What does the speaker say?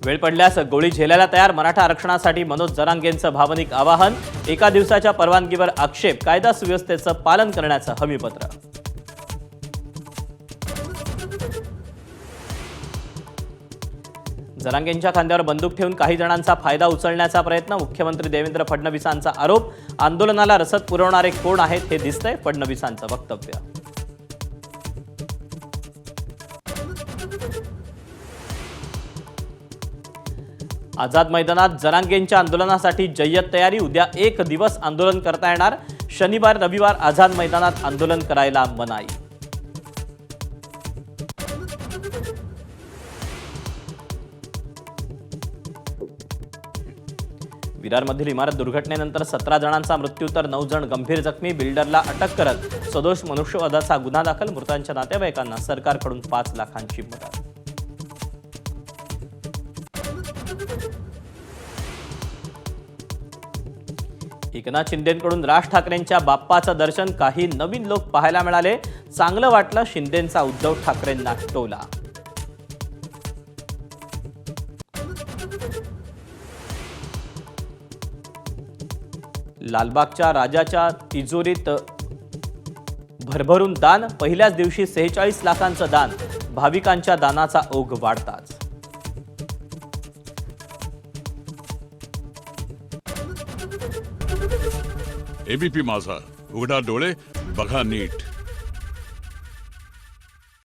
वेळ पडल्यास गोळी झेलायला तयार मराठा आरक्षणासाठी मनोज जरांगेंचं भावनिक आवाहन। एका दिवसाच्या परवानगीवर आक्षेप, कायदा सुव्यवस्थेचं पालन करण्याचं हमीपत्र। जरांगेंच्या खांद्यावर बंदूक ठेवून काही जणांचा फायदा उचलण्याचा प्रयत्न, मुख्यमंत्री देवेंद्र फडणवीसांचा आरोप। आंदोलनाला रसद पुरवणारे कोण आहेत हे दिसतंय, फडणवीसांचं वक्तव्य। आझाद मैदानात जरांगेंच्या आंदोलनासाठी जय्यत तयारी। उद्या एक दिवस आंदोलन करता येणार। शनिवार रविवार आझाद मैदानात आंदोलन करायला मनाई। विरारमधील इमारत दुर्घटनेनंतर 17 जणांचा मृत्यू तर 9 जण गंभीर जखमी। बिल्डरला अटक करत सदोष मनुष्यवधाचा गुन्हा दाखल। मृतांच्या नातेवाईकांना सरकारकडून 5 लाखांची मदत। एकनाथ शिंदेंकडून राज ठाकरेंच्या बाप्पाचं दर्शन, काही नवीन लोक पाहायला मिळाले। चांगलं वाटलं, शिंदेंचा उद्धव ठाकरेंना टोला। लालबागच्या राजाच्या तिजोरीत भरभरून दान, पहिल्याच दिवशी 46 लाखांचं दान। भाविकांच्या दानाचा ओघ वाढताच। एबीपी माझा, उघडा डोळे बघा नीट।